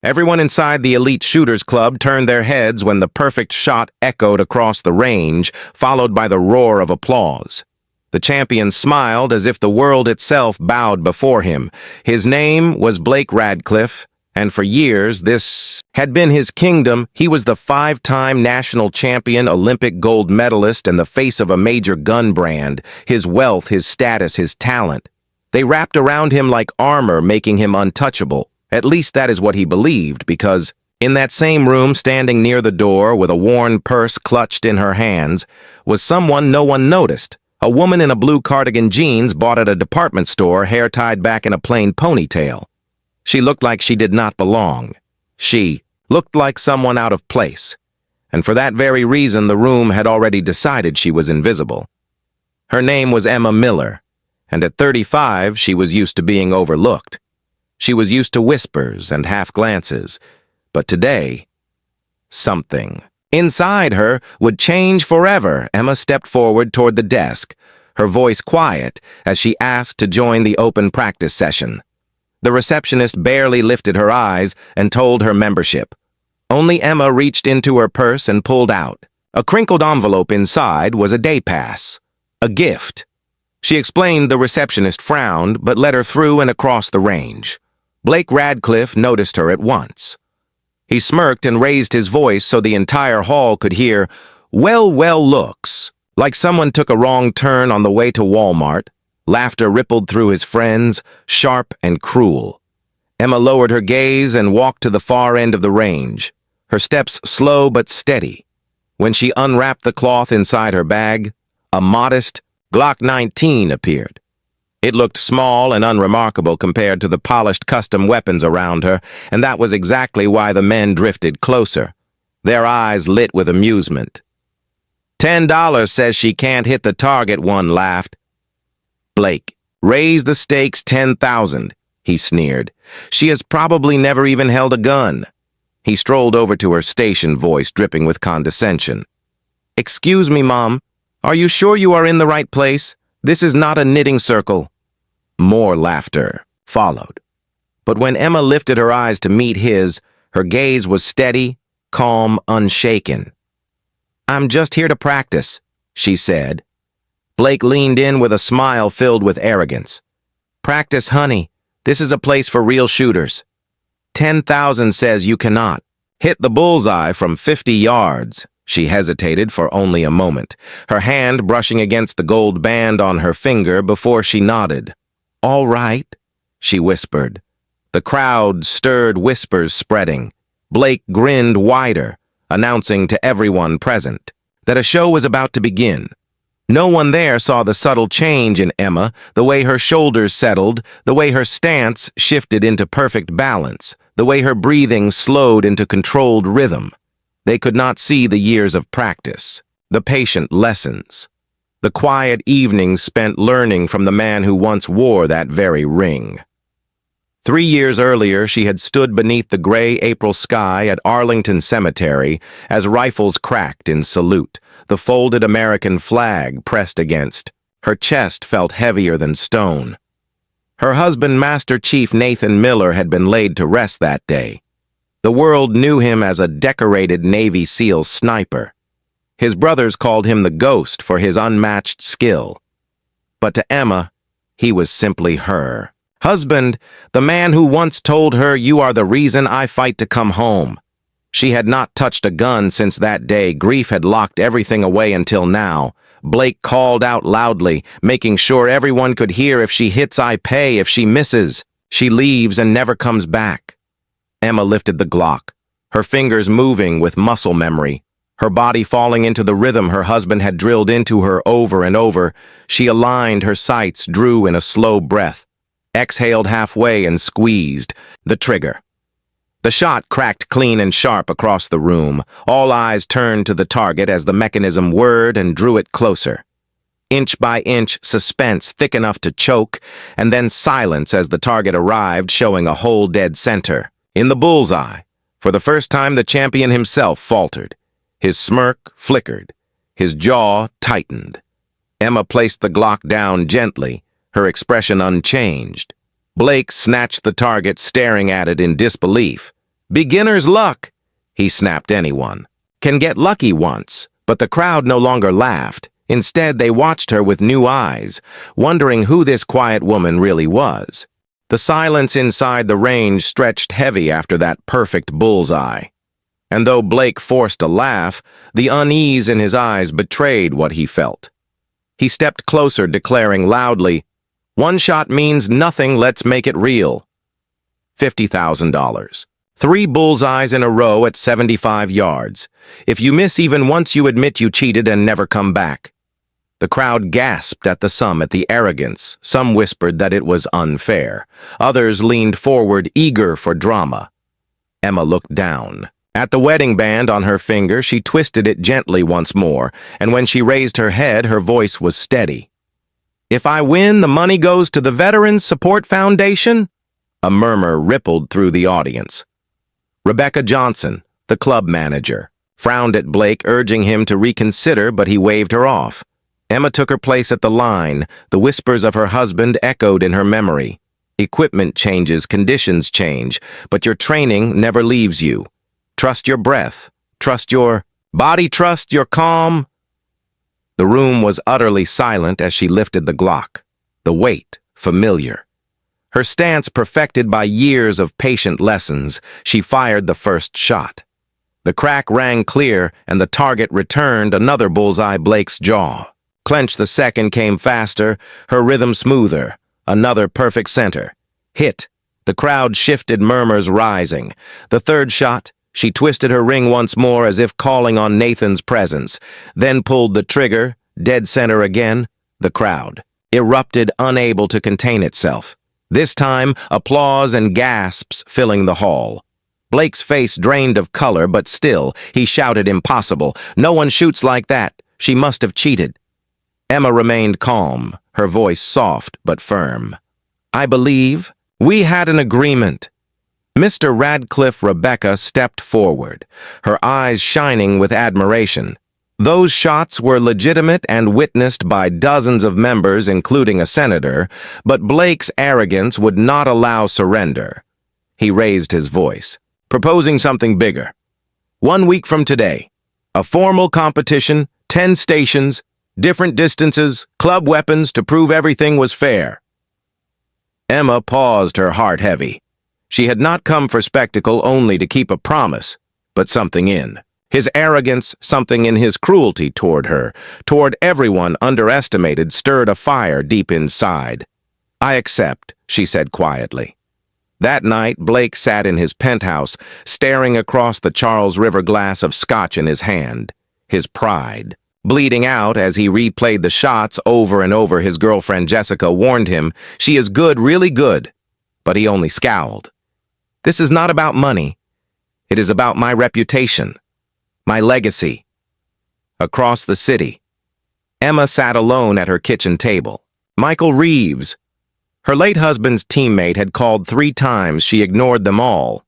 Everyone inside the Elite Shooters Club turned their heads when the perfect shot echoed across the range, followed by the roar of applause. The champion smiled as if the world itself bowed before him. His name was Blake Radcliffe, and for years this had been his kingdom. He was the 5-time national champion, Olympic gold medalist, and the face of a major gun brand. His wealth, his status, his talent. They wrapped around him like armor, making him untouchable. At least that is what he believed, because in that same room, standing near the door with a worn purse clutched in her hands, was someone no one noticed. A woman in a blue cardigan jeans bought at a department store, hair tied back in a plain ponytail. She looked like she did not belong. She looked like someone out of place. And for that very reason, the room had already decided she was invisible. Her name was Emma Miller, and at 35, she was used to being overlooked. She was used to whispers and half-glances, but today, something inside her would change forever. Emma stepped forward toward the desk, her voice quiet as she asked to join the open practice session. The receptionist barely lifted her eyes and told her membership. Only Emma reached into her purse and pulled out. A crinkled envelope inside was a day pass, a gift. She explained. The receptionist frowned, but let her through and across the range. Blake Radcliffe noticed her at once. He smirked and raised his voice so the entire hall could hear, "Well, looks." Like someone took a wrong turn on the way to Walmart. Laughter rippled through his friends, sharp and cruel. Emma lowered her gaze and walked to the far end of the range, her steps slow but steady. When she unwrapped the cloth inside her bag, a modest Glock 19 appeared. It looked small and unremarkable compared to the polished custom weapons around her, and that was exactly why the men drifted closer, their eyes lit with amusement. $10 says she can't hit the target, one laughed. Blake, raise the stakes 10,000, he sneered. She has probably never even held a gun. He strolled over to her station, voice dripping with condescension. Excuse me, Mom. Are you sure you are in the right place? This is not a knitting circle. More laughter followed. But when Emma lifted her eyes to meet his, her gaze was steady, calm, unshaken. I'm just here to practice, she said. Blake leaned in with a smile filled with arrogance. Practice, honey. This is a place for real shooters. 10,000 says you cannot. Hit the bullseye from 50 yards. She hesitated for only a moment, her hand brushing against the gold band on her finger before she nodded. All right, she whispered. The crowd stirred, whispers spreading. Blake grinned wider, announcing to everyone present that a show was about to begin. No one there saw the subtle change in Emma, the way her shoulders settled, the way her stance shifted into perfect balance, the way her breathing slowed into controlled rhythm. They could not see the years of practice, the patient lessons, the quiet evenings spent learning from the man who once wore that very ring. 3 years earlier, she had stood beneath the gray April sky at Arlington Cemetery as rifles cracked in salute, the folded American flag pressed against. Her chest felt heavier than stone. Her husband, Master Chief Nathan Miller, had been laid to rest that day. The world knew him as a decorated Navy SEAL sniper. His brothers called him the Ghost for his unmatched skill. But to Emma, he was simply her husband, the man who once told her, "You are the reason I fight to come home." She had not touched a gun since that day. Grief had locked everything away until now. Blake called out loudly, making sure everyone could hear, "If she hits, I pay. If she misses, she leaves and never comes back." Emma lifted the Glock, her fingers moving with muscle memory, her body falling into the rhythm her husband had drilled into her over and over. She aligned her sights, drew in a slow breath, exhaled halfway and squeezed the trigger. The shot cracked clean and sharp across the room. All eyes turned to the target as the mechanism whirred and drew it closer. Inch by inch, suspense thick enough to choke, and then silence as the target arrived, showing a hole dead center. In the bullseye, for the first time, the champion himself faltered. His smirk flickered. His jaw tightened. Emma placed the Glock down gently, her expression unchanged. Blake snatched the target, staring at it in disbelief. Beginner's luck, he snapped. Anyone can get lucky once, but the crowd no longer laughed. Instead, they watched her with new eyes, wondering who this quiet woman really was. The silence inside the range stretched heavy after that perfect bullseye. And though Blake forced a laugh, the unease in his eyes betrayed what he felt. He stepped closer, declaring loudly, "One shot means nothing, let's make it real." $50,000. 3 bullseyes in a row at 75 yards. If you miss even once, you admit you cheated and never come back. The crowd gasped at the sum, at the arrogance. Some whispered that it was unfair. Others leaned forward, eager for drama. Emma looked down. At the wedding band on her finger, she twisted it gently once more, and when she raised her head, her voice was steady. "If I win, the money goes to the Veterans Support Foundation?" A murmur rippled through the audience. Rebecca Johnson, the club manager, frowned at Blake, urging him to reconsider, but he waved her off. Emma took her place at the line. The whispers of her husband echoed in her memory. Equipment changes, conditions change, but your training never leaves you. Trust your breath. Trust your body. Trust your calm. The room was utterly silent as she lifted the Glock. The weight, familiar. Her stance perfected by years of patient lessons, she fired the first shot. The crack rang clear, and the target returned, another bullseye. Blake's jaw clenched. The second came faster, her rhythm smoother. Another perfect center. Hit. The crowd shifted, murmurs rising. The third shot, she twisted her ring once more as if calling on Nathan's presence, then pulled the trigger, dead center again. The crowd erupted, unable to contain itself. This time, applause and gasps filling the hall. Blake's face drained of color, but still, he shouted, "Impossible! No one shoots like that! She must have cheated!" Emma remained calm, her voice soft but firm. "I believe we had an agreement." Mr. Radcliffe. Rebecca stepped forward, her eyes shining with admiration. Those shots were legitimate and witnessed by dozens of members, including a senator, but Blake's arrogance would not allow surrender. He raised his voice, proposing something bigger. 1 week from today, a formal competition, 10 stations, different distances, club weapons to prove everything was fair. Emma paused, her heart heavy. She had not come for spectacle, only to keep a promise, but something in his arrogance, something in his cruelty toward her, toward everyone underestimated, stirred a fire deep inside. "I accept," she said quietly. That night, Blake sat in his penthouse, staring across the Charles River, glass of scotch in his hand, his pride bleeding out as he replayed the shots over and over. His girlfriend Jessica warned him, "She is good, really good," but he only scowled. "This is not about money. It is about my reputation. My legacy." Across the city, Emma sat alone at her kitchen table. Michael Reeves, her late husband's teammate, had called 3 times. She ignored them all.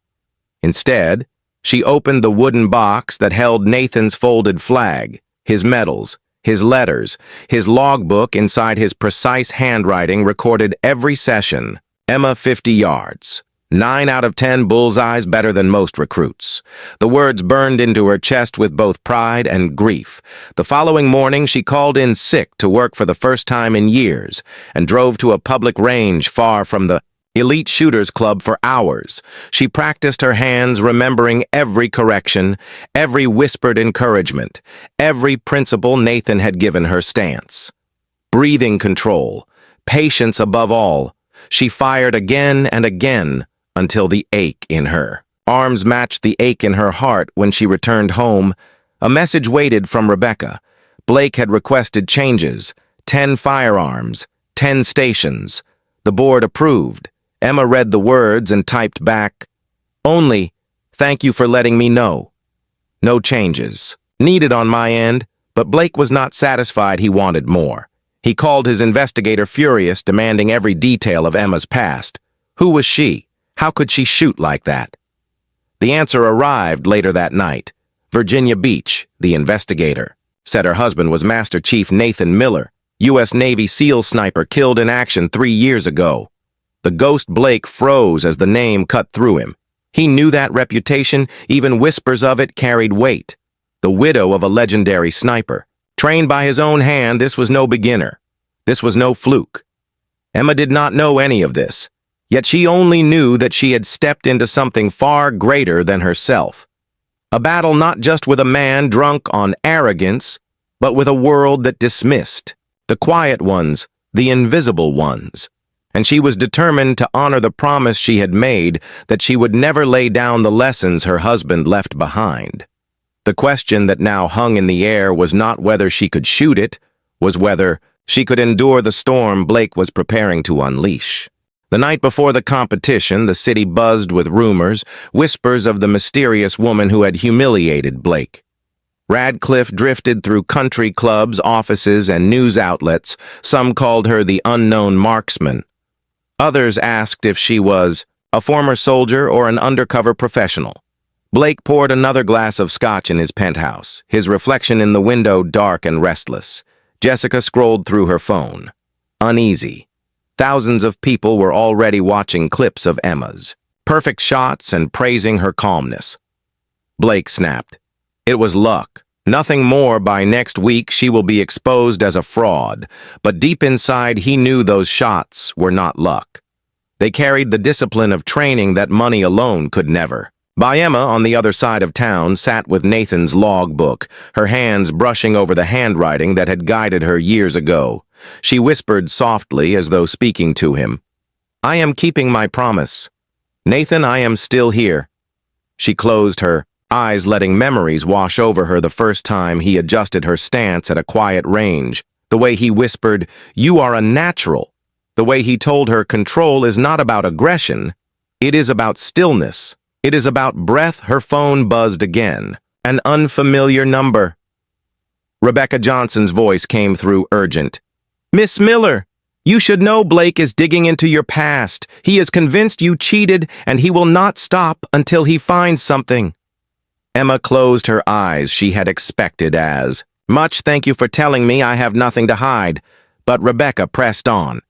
Instead, she opened the wooden box that held Nathan's folded flag, his medals, his letters, his logbook. Inside, his precise handwriting recorded every session. Emma, 50 yards. 9 out of 10 bullseyes, better than most recruits. The words burned into her chest with both pride and grief. The following morning, she called in sick to work for the first time in years and drove to a public range far from the elite shooters club for hours. She practiced her hands, remembering every correction, every whispered encouragement, every principle Nathan had given her. Stance, breathing control, patience above all. She fired again and again, until the ache in her arms matched the ache in her heart. When she returned home, a message waited from Rebecca. Blake had requested changes, 10 firearms, 10 stations. The board approved. Emma read the words and typed back, "Only, thank you for letting me know. No changes needed on my end," but Blake was not satisfied. He wanted more. He called his investigator, furious, demanding every detail of Emma's past. Who was she? How could she shoot like that? The answer arrived later that night. Virginia Beach, the investigator, said her husband was Master Chief Nathan Miller, U.S. Navy SEAL sniper, killed in action 3 years ago. The ghost Blake froze as the name cut through him. He knew that reputation, even whispers of it carried weight. The widow of a legendary sniper. Trained by his own hand, this was no beginner. This was no fluke. Emma did not know any of this, yet she only knew that she had stepped into something far greater than herself. A battle not just with a man drunk on arrogance, but with a world that dismissed. The quiet ones, the invisible ones. And she was determined to honor the promise she had made that she would never lay down the lessons her husband left behind. The question that now hung in the air was not whether she could shoot it, was whether she could endure the storm Blake was preparing to unleash. The night before the competition, the city buzzed with rumors, whispers of the mysterious woman who had humiliated Blake. Radcliffe drifted through country clubs, offices, and news outlets. Some called her the unknown marksman. Others asked if she was a former soldier or an undercover professional. Blake poured another glass of scotch in his penthouse, his reflection in the window dark and restless. Jessica scrolled through her phone. Uneasy. Thousands of people were already watching clips of Emma's perfect shots and praising her calmness. Blake snapped. It was luck. Nothing more. By next week she will be exposed as a fraud, but deep inside he knew those shots were not luck. They carried the discipline of training that money alone could never. Emma, on the other side of town, sat with Nathan's logbook, her hands brushing over the handwriting that had guided her years ago. She whispered softly as though speaking to him. I am keeping my promise. Nathan, I am still here. She closed her eyes, letting memories wash over her the first time he adjusted her stance at a quiet range. The way he whispered, you are a natural. The way he told her control is not about aggression. It is about stillness. It is about breath. Her phone buzzed again. An unfamiliar number. Rebecca Johnson's voice came through urgent. Miss Miller, you should know Blake is digging into your past. He is convinced you cheated, and he will not stop until he finds something. Emma closed her eyes. She had expected as much. Thank you for telling me. I have nothing to hide. But Rebecca pressed on.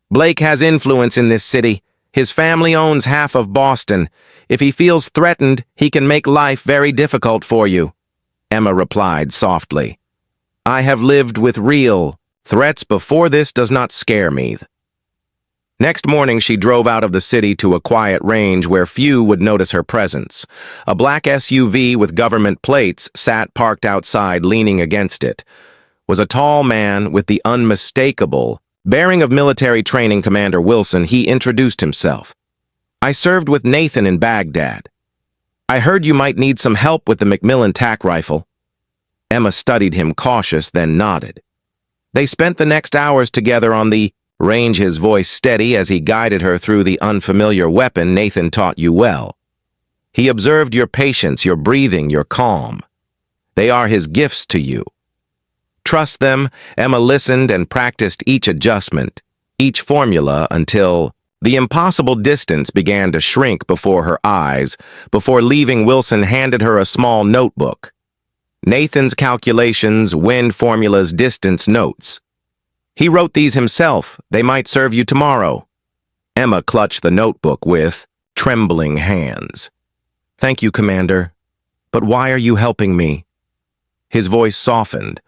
Blake has influence in this city. His family owns half of Boston. If he feels threatened, he can make life very difficult for you. Emma replied softly. I have lived with real threats before. This does not scare me. Next morning, she drove out of the city to a quiet range where few would notice her presence. A black SUV with government plates sat parked outside, leaning against it. Was a tall man with the unmistakable bearing of military training Commander Wilson. He introduced himself. I served with Nathan in Baghdad. I heard you might need some help with the Macmillan tac rifle. Emma studied him, cautious, then nodded. They spent the next hours together on the range, his voice steady as he guided her through the unfamiliar weapon. Nathan taught you well. He observed your patience, your breathing, your calm. They are his gifts to you. Trust them. Emma listened and practiced each adjustment, each formula, until the impossible distance began to shrink before her eyes. Before leaving, Wilson handed her a small notebook. Nathan's calculations, wind formulas, distance notes. He wrote these himself. They might serve you tomorrow. Emma clutched the notebook with trembling hands. Thank you, Commander. But why are you helping me? His voice softened.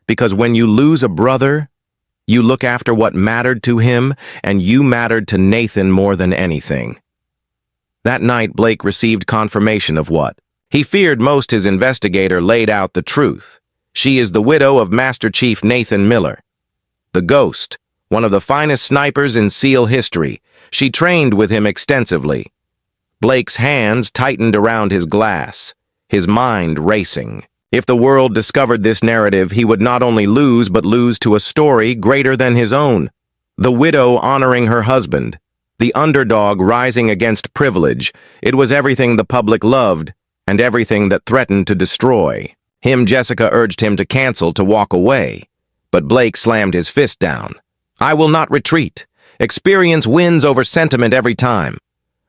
Because when you lose a brother, you look after what mattered to him, and you mattered to Nathan more than anything. That night, Blake received confirmation of what he feared most. His investigator laid out the truth. She is the widow of Master Chief Nathan Miller. The Ghost, one of the finest snipers in SEAL history. She trained with him extensively. Blake's hands tightened around his glass, his mind racing. If the world discovered this narrative, he would not only lose, but lose to a story greater than his own. The widow honoring her husband. The underdog rising against privilege. It was everything the public loved, and everything that threatened to destroy. Jessica urged him to cancel, to walk away. But Blake slammed his fist down. I will not retreat. Experience wins over sentiment every time.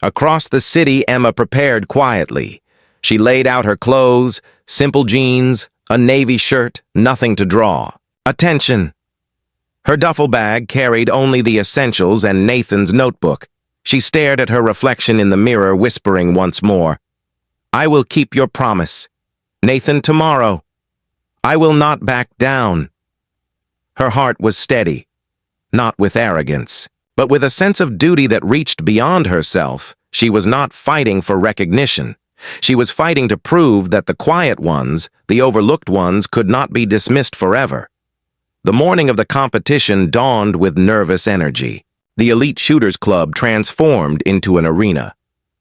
Across the city, Emma prepared quietly. She laid out her clothes, simple jeans, a navy shirt, nothing to draw. Attention! Her duffel bag carried only the essentials and Nathan's notebook. She stared at her reflection in the mirror, whispering once more, "I will keep your promise. Nathan, tomorrow. I will not back down." Her heart was steady, not with arrogance, but with a sense of duty that reached beyond herself. She was not fighting for recognition. She was fighting to prove that the quiet ones, the overlooked ones, could not be dismissed forever. The morning of the competition dawned with nervous energy. The Elite Shooters Club transformed into an arena.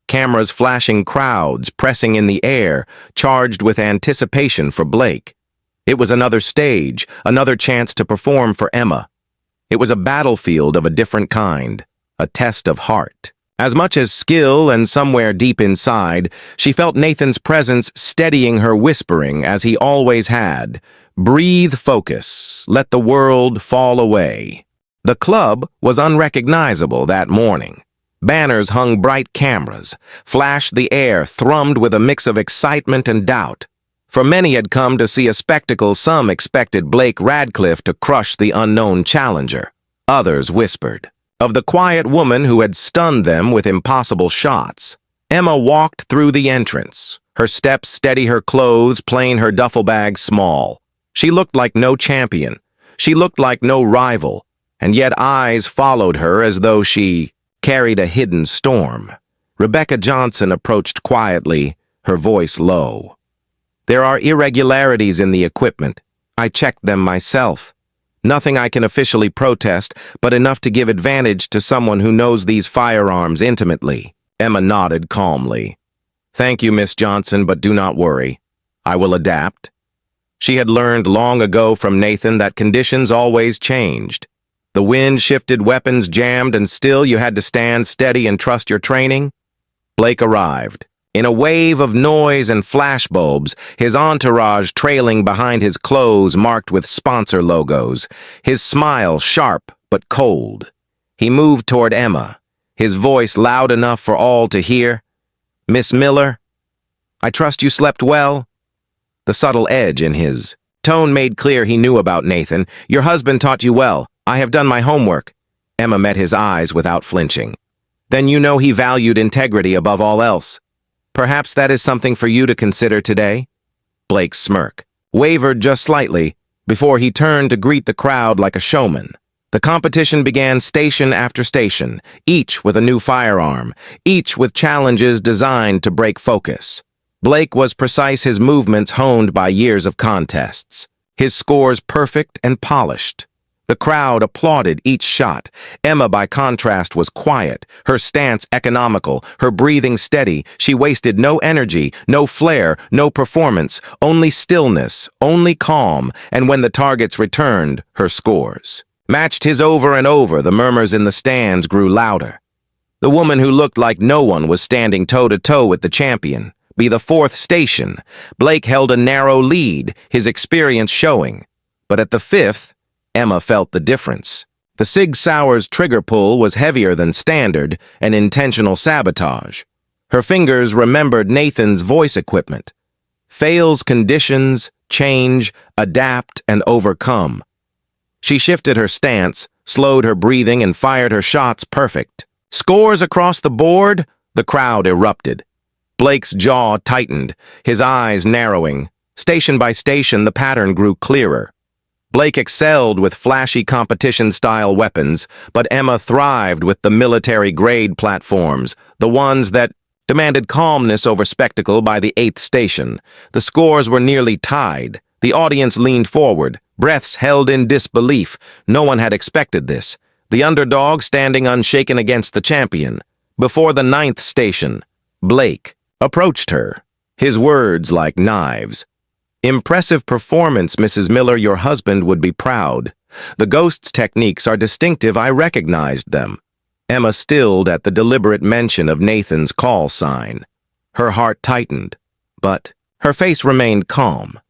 Cameras flashing, crowds pressing in the air, charged with anticipation for Blake. It was another stage, another chance to perform for Emma. It was a battlefield of a different kind, a test of heart. As much as skill, and somewhere deep inside, she felt Nathan's presence steadying her, whispering, as he always had, "Breathe, focus, let the world fall away." The club was unrecognizable that morning. Banners hung bright, cameras flashed the air, thrummed with a mix of excitement and doubt. For many had come to see a spectacle. Some expected Blake Radcliffe to crush the unknown challenger. Others whispered of the quiet woman who had stunned them with impossible shots. Emma walked through the entrance, her steps steady, her clothes plain, her duffel bag small. She looked like no champion. She looked like no rival, and yet eyes followed her as though she carried a hidden storm. Rebecca Johnson approached quietly, her voice low. "There are irregularities in the equipment. I checked them myself. Nothing I can officially protest, but enough to give advantage to someone who knows these firearms intimately." Emma nodded calmly. "Thank you, Miss Johnson, but do not worry. I will adapt." She had learned long ago from Nathan that conditions always changed. The wind shifted, weapons jammed, and still you had to stand steady and trust your training. Blake arrived. In a wave of noise and flashbulbs, his entourage trailing behind his clothes marked with sponsor logos, his smile sharp but cold. He moved toward Emma, his voice loud enough for all to hear. "Miss Miller, I trust you slept well?" The subtle edge in his tone made clear he knew about Nathan. "Your husband taught you well. I have done my homework." Emma met his eyes without flinching. "Then you know he valued integrity above all else. Perhaps that is something for you to consider today?" Blake's smirk wavered just slightly before he turned to greet the crowd like a showman. The competition began, station after station, each with a new firearm, each with challenges designed to break focus. Blake was precise, his movements honed by years of contests, his scores perfect and polished. The crowd applauded each shot. Emma, by contrast, was quiet, her stance economical, her breathing steady. She wasted no energy, no flair, no performance, only stillness, only calm, and when the targets returned, her scores matched his over and over. The murmurs in the stands grew louder. The woman who looked like no one was standing toe-to-toe with the champion. By the fourth station, Blake held a narrow lead, his experience showing. But at the fifth, Emma felt the difference. The Sig Sauer's trigger pull was heavier than standard, an intentional sabotage. Her fingers remembered Nathan's voice equipment. Fails, conditions, change, adapt, and overcome. She shifted her stance, slowed her breathing, and fired her shots perfect. Scores across the board, the crowd erupted. Blake's jaw tightened, his eyes narrowing. Station by station, the pattern grew clearer. Blake excelled with flashy competition-style weapons, but Emma thrived with the military-grade platforms, the ones that demanded calmness over spectacle. By the eighth station, the scores were nearly tied. The audience leaned forward, breaths held in disbelief. No one had expected this. The underdog standing unshaken against the champion. Before the ninth station, Blake approached her, his words like knives. "Impressive performance, Mrs. Miller. Your husband would be proud. The ghost's techniques are distinctive. I recognized them." Emma stilled at the deliberate mention of Nathan's call sign. Her heart tightened, but her face remained calm.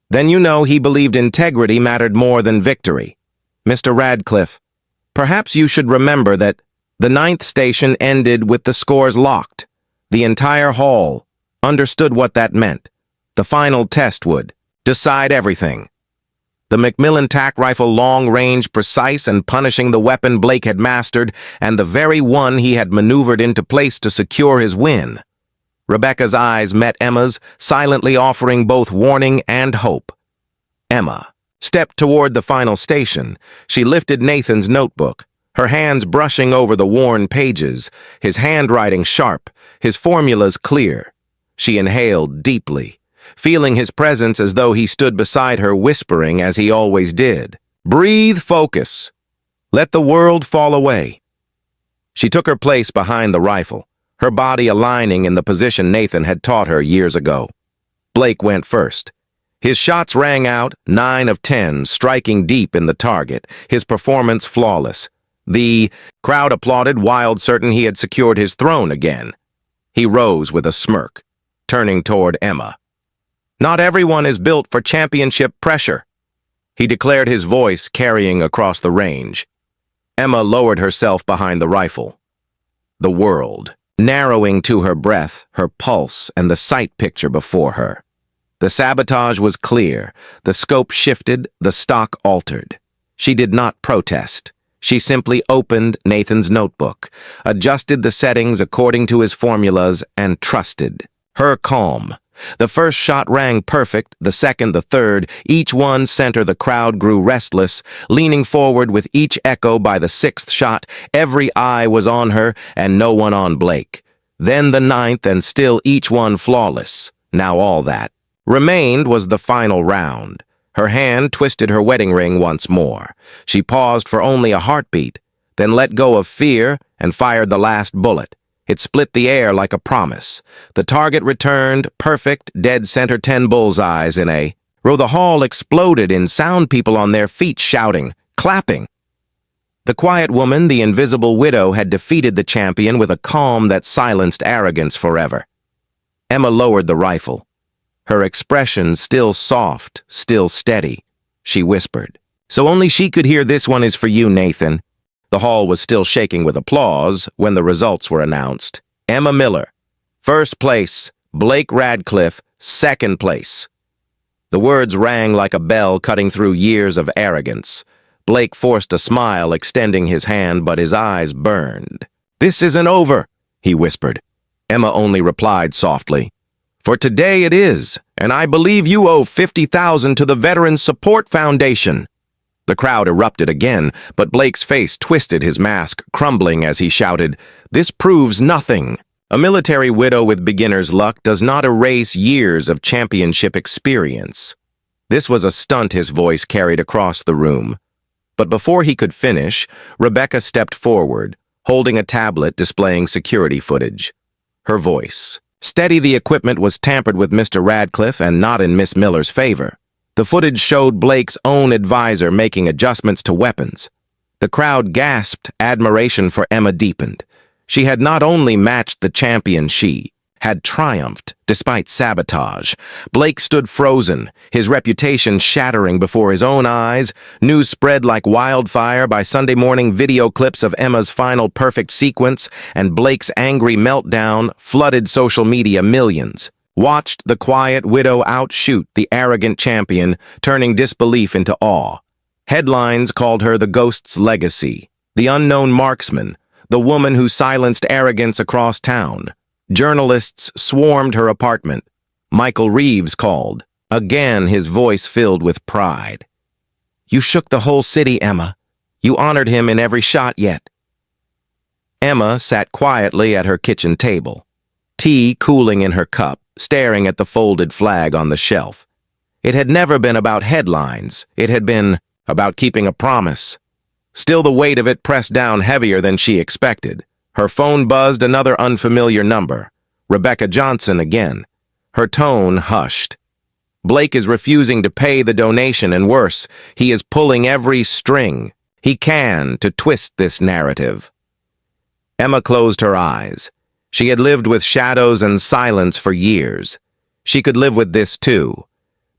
"Then you know he believed integrity mattered more than victory. Mr. Radcliffe, perhaps you should remember that the ninth station ended with the scores locked. The entire hall understood what that meant. The final test would decide everything." The Macmillan tack rifle long-range, precise, and punishing the weapon Blake had mastered, and the very one he had maneuvered into place to secure his win. Rebecca's eyes met Emma's, silently offering both warning and hope. Emma stepped toward the final station. She lifted Nathan's notebook, her hands brushing over the worn pages, his handwriting sharp, his formulas clear. She inhaled deeply, feeling his presence as though he stood beside her, whispering as he always did. Breathe, focus. Let the world fall away. She took her place behind the rifle, her body aligning in the position Nathan had taught her years ago. Blake went first. His shots rang out, 9 of 10, striking deep in the target, his performance flawless. The crowd applauded, wild certain he had secured his throne again. He rose with a smirk, turning toward Emma. Not everyone is built for championship pressure, he declared, his voice carrying across the range. Emma lowered herself behind the rifle. The world, narrowing to her breath, her pulse, and the sight picture before her. The sabotage was clear, the scope shifted, the stock altered. She did not protest. She simply opened Nathan's notebook, adjusted the settings according to his formulas, and trusted. Her calm. The first shot rang perfect, the second, the third, each one center. The crowd grew restless, leaning forward with each echo. By the 6th shot, every eye was on her and no one on Blake. Then the 9th, and still each one flawless. Now all that remained was the final round. Her hand twisted her wedding ring once more. She paused for only a heartbeat, then let go of fear and fired the last bullet. It split the air like a promise. The target returned, perfect, dead center, 10 bullseyes in a row. The hall exploded in sound, people on their feet shouting, clapping. The quiet woman, the invisible widow, had defeated the champion with a calm that silenced arrogance forever. Emma lowered the rifle. Her expression still soft, still steady. She whispered. So only she could hear. This one is for you, Nathan. The hall was still shaking with applause when the results were announced. Emma Miller, 1st place. Blake Radcliffe, 2nd place. The words rang like a bell, cutting through years of arrogance. Blake forced a smile, extending his hand, but his eyes burned. This isn't over, he whispered. Emma only replied softly, For today it is, and I believe you owe $50,000 to the Veterans Support Foundation. The crowd erupted again, but Blake's face twisted, his mask crumbling as he shouted, This proves nothing. A military widow with beginner's luck does not erase years of championship experience. This was a stunt his voice carried across the room. But before he could finish, Rebecca stepped forward, holding a tablet displaying security footage. Her voice steady. The equipment was tampered with Mr. Radcliffe and not in Miss Miller's favor. The footage showed Blake's own advisor making adjustments to weapons. The crowd gasped, admiration for Emma deepened. She had not only matched the champion, she had triumphed despite sabotage. Blake stood frozen, his reputation shattering before his own eyes. News spread like wildfire. By Sunday morning, video clips of Emma's final perfect sequence and Blake's angry meltdown flooded social media. Millions watched the quiet widow outshoot the arrogant champion, turning disbelief into awe. Headlines called her the Ghost's Legacy, the unknown marksman, the woman who silenced arrogance across town. Journalists swarmed her apartment. Michael Reeves called, again his voice filled with pride. You shook the whole city, Emma. You honored him in every shot yet. Emma sat quietly at her kitchen table, tea cooling in her cup, staring at the folded flag on the shelf. It had never been about headlines. It had been about keeping a promise. Still, the weight of it pressed down heavier than she expected. Her phone buzzed, another unfamiliar number. Rebecca Johnson again. Her tone hushed. Blake is refusing to pay the donation, and worse, he is pulling every string he can to twist this narrative. Emma closed her eyes. She had lived with shadows and silence for years. She could live with this too.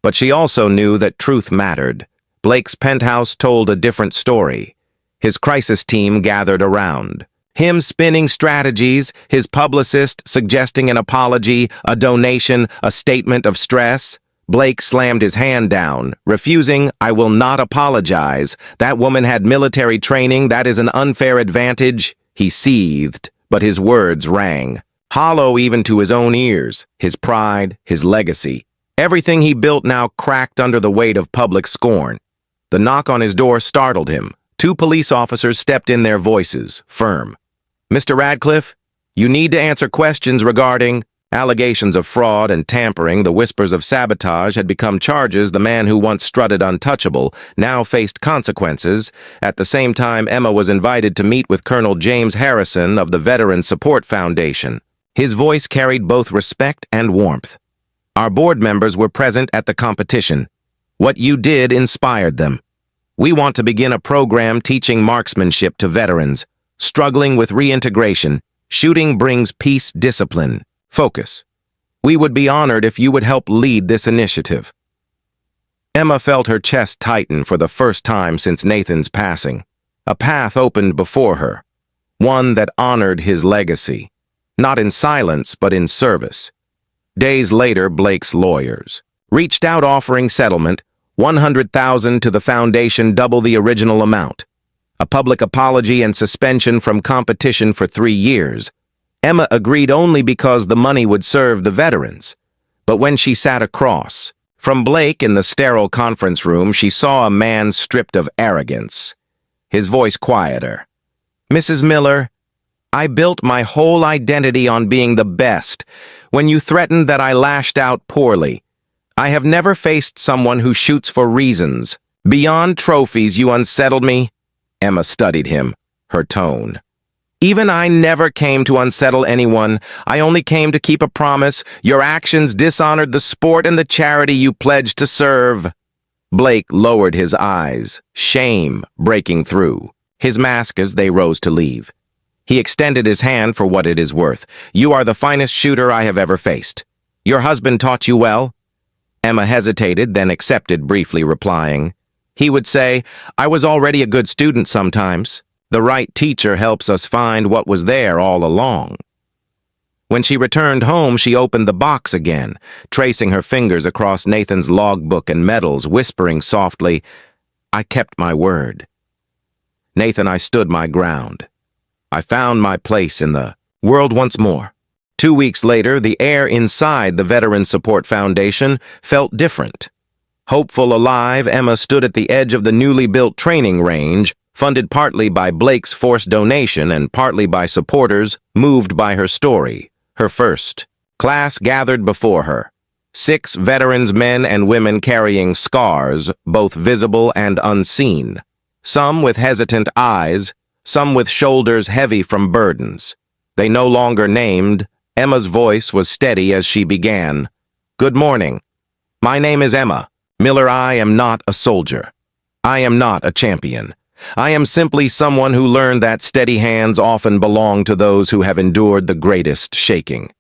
But she also knew that truth mattered. Blake's penthouse told a different story. His crisis team gathered around. Him spinning strategies, his publicist suggesting an apology, a donation, a statement of stress. Blake slammed his hand down, refusing, "I will not apologize. That woman had military training. That is an unfair advantage." He seethed, but his words rang, hollow even to his own ears. His pride, his legacy. Everything he built now cracked under the weight of public scorn. The knock on his door startled him. 2 police officers stepped in, their voices firm. "Mr. Radcliffe, you need to answer questions regarding..." Allegations of fraud and tampering, the whispers of sabotage had become charges. The man who once strutted untouchable now faced consequences. At the same time, Emma was invited to meet with Colonel James Harrison of the Veterans Support Foundation. His voice carried both respect and warmth. "Our board members were present at the competition. What you did inspired them. We want to begin a program teaching marksmanship to veterans, struggling with reintegration. Shooting brings peace, discipline, focus. We would be honored if you would help lead this initiative." Emma felt her chest tighten for the first time since Nathan's passing. A path opened before her, one that honored his legacy, not in silence but in service. Days later, Blake's lawyers reached out offering settlement, $100,000 to the foundation, double the original amount. A public apology and suspension from competition for 3 years. Emma agreed only because the money would serve the veterans. But when she sat across from Blake in the sterile conference room, she saw a man stripped of arrogance, his voice quieter. "Mrs. Miller, I built my whole identity on being the best. When you threatened that, I lashed out poorly. I have never faced someone who shoots for reasons. Beyond trophies, you unsettled me." Emma studied him, her tone. "Even I never came to unsettle anyone. I only came to keep a promise. Your actions dishonored the sport and the charity you pledged to serve." Blake lowered his eyes, shame breaking through his mask as they rose to leave. He extended his hand for what it is worth. "You are the finest shooter I have ever faced. Your husband taught you well?" Emma hesitated, then accepted, briefly replying, "He would say, I was already a good student sometimes. The right teacher helps us find what was there all along." When she returned home, she opened the box again, tracing her fingers across Nathan's logbook and medals, whispering softly, "I kept my word. Nathan, I stood my ground. I found my place in the world once more." 2 weeks later, the air inside the Veterans Support Foundation felt different. Hopeful, alive, Emma stood at the edge of the newly built training range, funded partly by Blake's forced donation and partly by supporters moved by her story. Her first class gathered before her. 6 veterans, men and women carrying scars, both visible and unseen. Some with hesitant eyes, some with shoulders heavy from burdens. They no longer named. Emma's voice was steady as she began. "Good morning. My name is Emma Miller. I am not a soldier. I am not a champion. I am simply someone who learned that steady hands often belong to those who have endured the greatest shaking.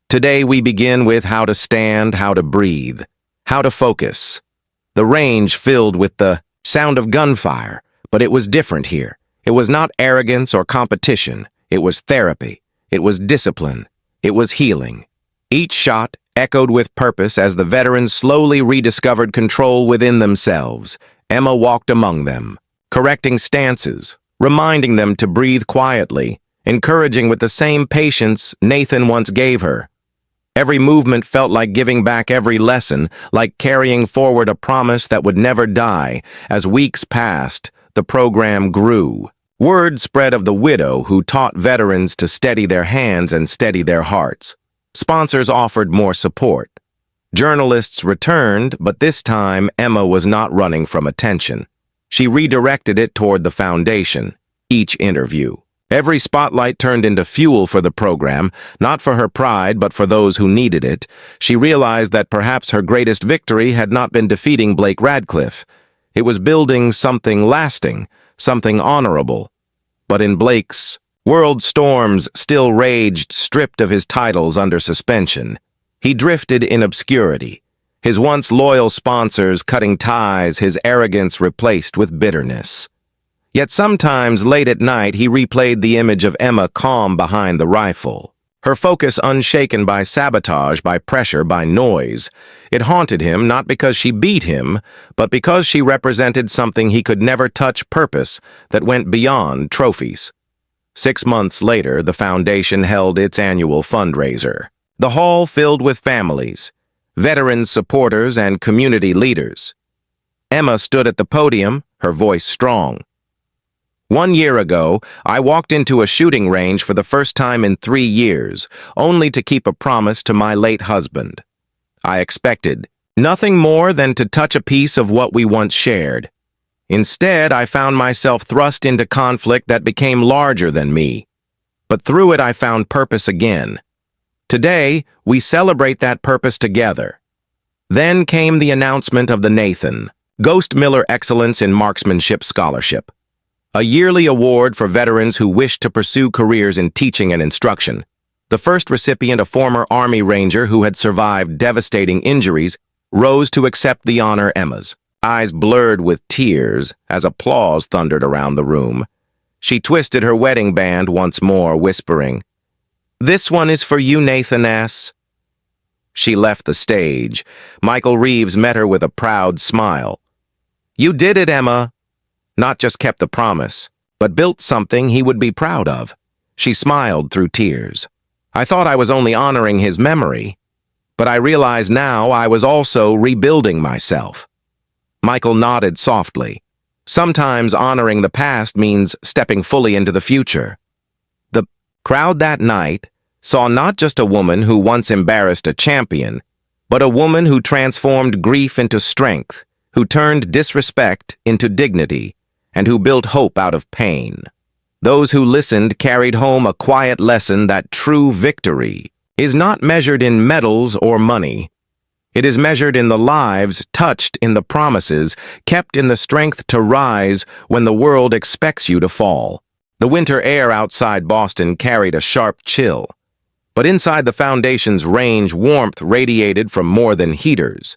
Today we begin with how to stand, how to breathe, how to focus." The range filled with the sound of gunfire, but it was different here. It was not arrogance or competition. It was therapy. It was discipline. It was healing. Each shot echoed with purpose as the veterans slowly rediscovered control within themselves. Emma walked among them, correcting stances, reminding them to breathe quietly, encouraging with the same patience Nathan once gave her. Every movement felt like giving back every lesson, like carrying forward a promise that would never die. As weeks passed, the program grew. Word spread of the widow who taught veterans to steady their hands and steady their hearts. Sponsors offered more support. Journalists returned, but this time Emma was not running from attention. She redirected it toward the foundation. Each interview, every spotlight turned into fuel for the program, not for her pride, but for those who needed it. She realized that perhaps her greatest victory had not been defeating Blake Radcliffe. It was building something lasting, something honorable. But in Blake's world, storms still raged, stripped of his titles under suspension. He drifted in obscurity, his once loyal sponsors cutting ties, his arrogance replaced with bitterness. Yet sometimes late at night he replayed the image of Emma calm behind the rifle, her focus unshaken by sabotage, by pressure, by noise. It haunted him not because she beat him, but because she represented something he could never touch, purpose that went beyond trophies. 6 months later, the foundation held its annual fundraiser. The hall filled with families, veterans, supporters, and community leaders. Emma stood at the podium, her voice strong. 1 year ago, I walked into a shooting range for the first time in 3 years, only to keep a promise to my late husband. I expected nothing more than to touch a piece of what we once shared. Instead, I found myself thrust into conflict that became larger than me. But through it, I found purpose again. Today, we celebrate that purpose together. Then came the announcement of the Nathan Ghost Miller Excellence in Marksmanship Scholarship, a yearly award for veterans who wish to pursue careers in teaching and instruction. The first recipient, a former Army Ranger who had survived devastating injuries, rose to accept the honor. Emma's eyes blurred with tears as applause thundered around the room. She twisted her wedding band once more, whispering, "This one is for you, Nathan S." She left the stage. Michael Reeves met her with a proud smile. "You did it, Emma." Not just kept the promise, but built something he would be proud of. She smiled through tears. "I thought I was only honoring his memory, but I realize now I was also rebuilding myself." Michael nodded softly. Sometimes honoring the past means stepping fully into the future. The crowd that night saw not just a woman who once embarrassed a champion, but a woman who transformed grief into strength, who turned disrespect into dignity, and who built hope out of pain. Those who listened carried home a quiet lesson that true victory is not measured in medals or money. It is measured in the lives touched, in the promises kept, in the strength to rise when the world expects you to fall. The winter air outside Boston carried a sharp chill, but inside the foundation's range, warmth radiated from more than heaters.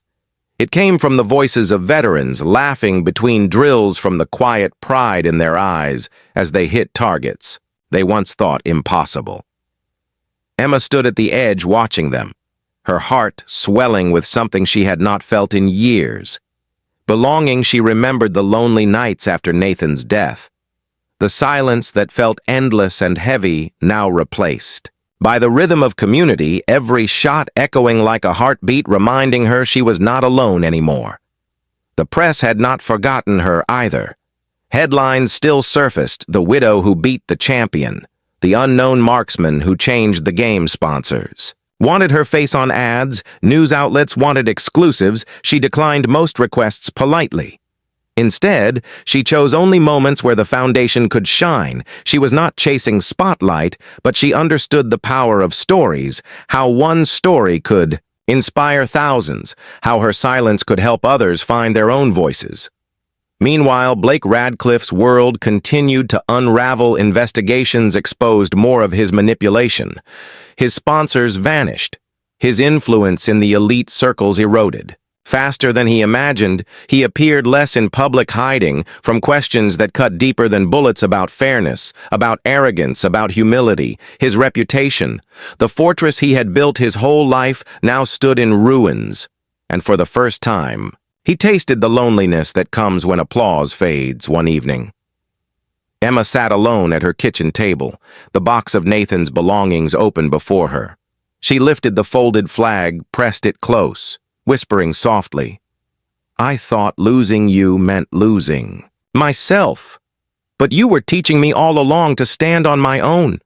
It came from the voices of veterans laughing between drills, from the quiet pride in their eyes as they hit targets they once thought impossible. Emma stood at the edge watching them, her heart swelling with something she had not felt in years. Belonging, she remembered the lonely nights after Nathan's death, the silence that felt endless and heavy, now replaced by the rhythm of community, every shot echoing like a heartbeat, reminding her she was not alone anymore. The press had not forgotten her either. Headlines still surfaced: the widow who beat the champion, the unknown marksman who changed the game. Sponsors wanted her face on ads, news outlets wanted exclusives. She declined most requests politely. Instead, she chose only moments where the foundation could shine. She was not chasing spotlight, but she understood the power of stories, how one story could inspire thousands, how her silence could help others find their own voices. Meanwhile, Blake Radcliffe's world continued to unravel. Investigations exposed more of his manipulation. His sponsors vanished. His influence in the elite circles eroded. Faster than he imagined, he appeared less in public, hiding from questions that cut deeper than bullets about fairness, about arrogance, about humility. His reputation, the fortress he had built his whole life, now stood in ruins. And for the first time, he tasted the loneliness that comes when applause fades one evening. Emma sat alone at her kitchen table, the box of Nathan's belongings open before her. She lifted the folded flag, pressed it close, whispering softly, "I thought losing you meant losing myself, but you were teaching me all along to stand on my own."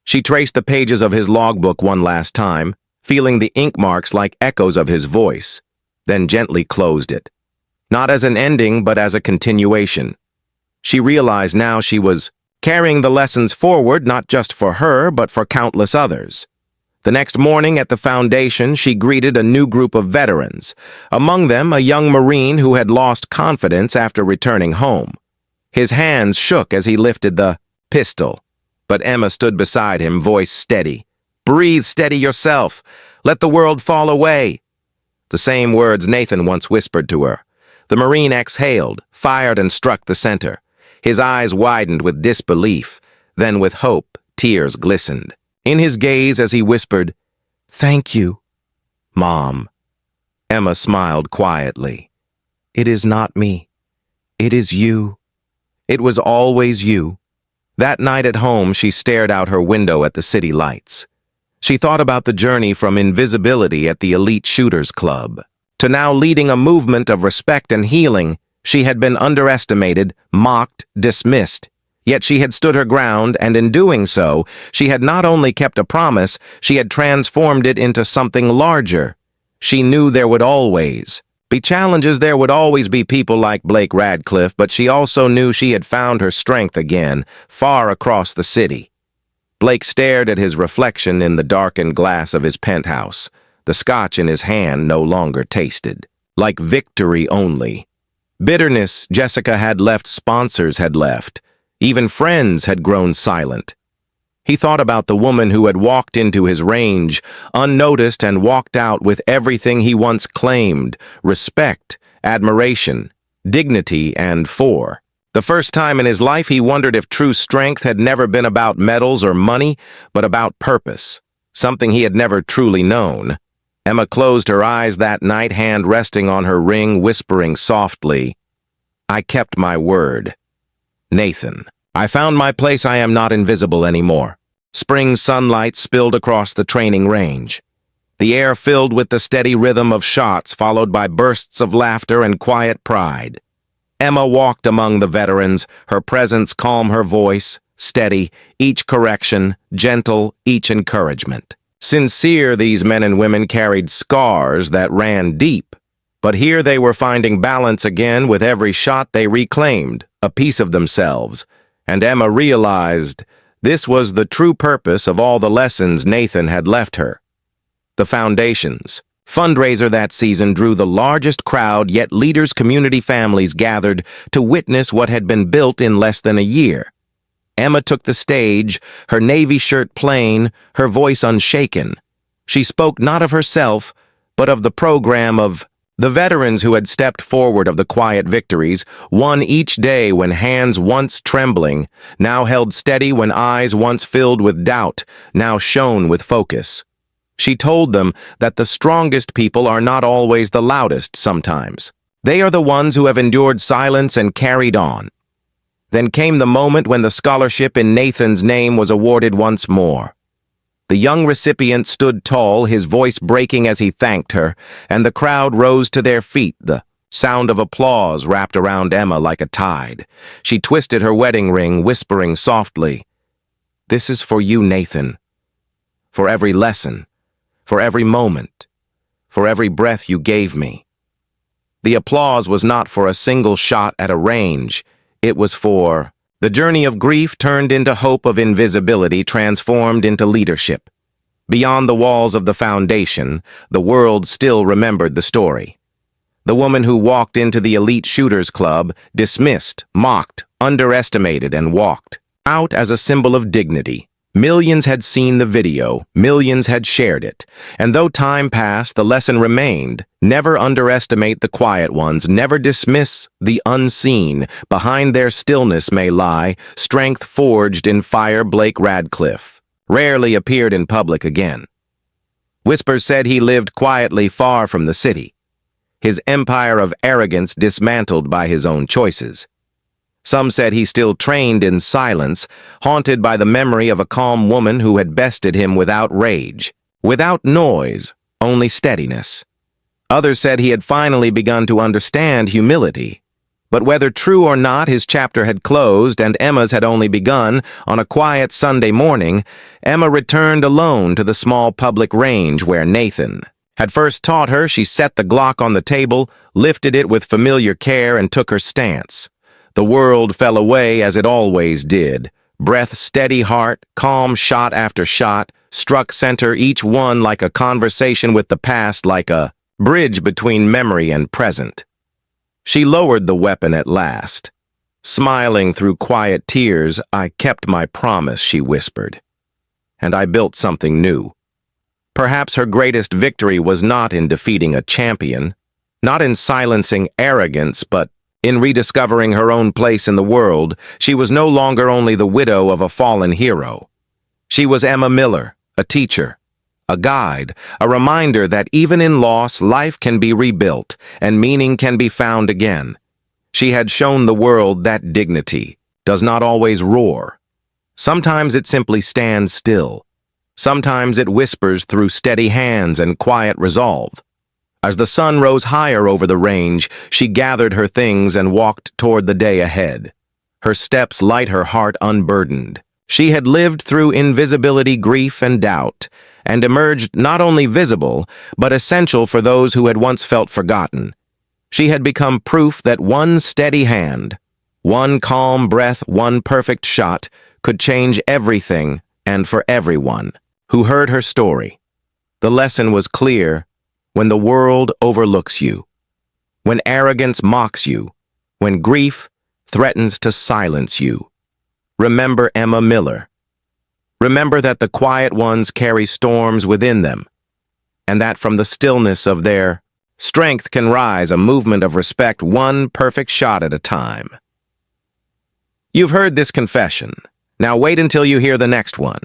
She traced the pages of his logbook one last time, feeling the ink marks like echoes of his voice, then gently closed it, not as an ending but as a continuation. She realized now she was carrying the lessons forward, not just for her, but for countless others. The next morning at the foundation, she greeted a new group of veterans, among them a young Marine who had lost confidence after returning home. His hands shook as he lifted the pistol, but Emma stood beside him, voice steady. "Breathe steady yourself. Let the world fall away." The same words Nathan once whispered to her. The Marine exhaled, fired, and struck the center. His eyes widened with disbelief, then with hope. Tears glistened. in his gaze as he whispered, "Thank you, Mom." Emma smiled quietly. "It is not me. It is you. It was always you." That night at home, she stared out her window at the city lights. She thought about the journey from invisibility at the elite shooters club to now leading a movement of respect and healing. She had been underestimated, mocked, dismissed. Yet she had stood her ground, and in doing so, she had not only kept a promise, she had transformed it into something larger. She knew there would always be challenges, there would always be people like Blake Radcliffe, but she also knew she had found her strength again, far across the city. Blake stared at his reflection in the darkened glass of his penthouse. The scotch in his hand no longer tasted like victory only. Bitterness Jessica had left, sponsors had left. Even friends had grown silent. He thought about the woman who had walked into his range, unnoticed, and walked out with everything he once claimed: respect, admiration, dignity, and for the first time in his life, he wondered if true strength had never been about medals or money, but about purpose, something he had never truly known. Emma closed her eyes that night, hand resting on her ring, whispering softly, "I kept my word. Nathan, I found my place. I am not invisible anymore." Spring sunlight spilled across the training range. The air filled with the steady rhythm of shots, followed by bursts of laughter and quiet pride. Emma walked among the veterans, her presence calm, her voice steady, each correction gentle, each encouragement sincere. These men and women carried scars that ran deep, but here they were finding balance again. With every shot they reclaimed a piece of themselves, and Emma realized this was the true purpose of all the lessons Nathan had left her. The Foundations fundraiser that season drew the largest crowd, yet leaders, community, families gathered to witness what had been built in less than a year. Emma took the stage, her navy shirt plain, her voice unshaken. She spoke not of herself, but of the program, of the veterans who had stepped forward, of the quiet victories, won each day when hands once trembling, now held steady, when eyes once filled with doubt, now shone with focus. She told them that the strongest people are not always the loudest. Sometimes they are the ones who have endured silence and carried on. Then came the moment when the scholarship in Nathan's name was awarded once more. The young recipient stood tall, his voice breaking as he thanked her, and the crowd rose to their feet. The sound of applause wrapped around Emma like a tide. She twisted her wedding ring, whispering softly, "This is for you, Nathan. For every lesson, for every moment, for every breath you gave me." The applause was not for a single shot at a range. It was for the journey of grief turned into hope, of invisibility transformed into leadership. Beyond the walls of the Foundation, the world still remembered the story. The woman who walked into the elite shooters club, dismissed, mocked, underestimated, and walked out as a symbol of dignity. Millions had seen the video, millions had shared it, and though time passed, the lesson remained. Never underestimate the quiet ones, never dismiss the unseen. Behind their stillness may lie strength forged in fire. Blake Radcliffe rarely appeared in public again. Whispers said he lived quietly far from the city, his empire of arrogance dismantled by his own choices. Some said he still trained in silence, haunted by the memory of a calm woman who had bested him without rage, without noise, only steadiness. Others said he had finally begun to understand humility. But whether true or not, his chapter had closed, and Emma's had only begun. On a quiet Sunday morning, Emma returned alone to the small public range where Nathan had first taught her. She set the Glock on the table, lifted it with familiar care, and took her stance. The world fell away as it always did. Breath steady, heart calm, shot after shot struck center, each one like a conversation with the past, like a bridge between memory and present. She lowered the weapon at last. Smiling through quiet tears, "I kept my promise," she whispered, "and I built something new." Perhaps her greatest victory was not in defeating a champion, not in silencing arrogance, but in rediscovering her own place in the world. She was no longer only the widow of a fallen hero. She was Emma Miller, a teacher, a guide, a reminder that even in loss, life can be rebuilt and meaning can be found again. She had shown the world that dignity does not always roar. Sometimes it simply stands still. Sometimes it whispers through steady hands and quiet resolve. As the sun rose higher over the range, she gathered her things and walked toward the day ahead. Her steps light, her heart unburdened. She had lived through invisibility, grief, and doubt, and emerged not only visible, but essential for those who had once felt forgotten. She had become proof that one steady hand, one calm breath, one perfect shot could change everything and for everyone who heard her story. The lesson was clear: when the world overlooks you, when arrogance mocks you, when grief threatens to silence you, remember Emma Miller. Remember that the quiet ones carry storms within them, and that from the stillness of their strength can rise a movement of respect, one perfect shot at a time. You've heard this confession. Now wait until you hear the next one.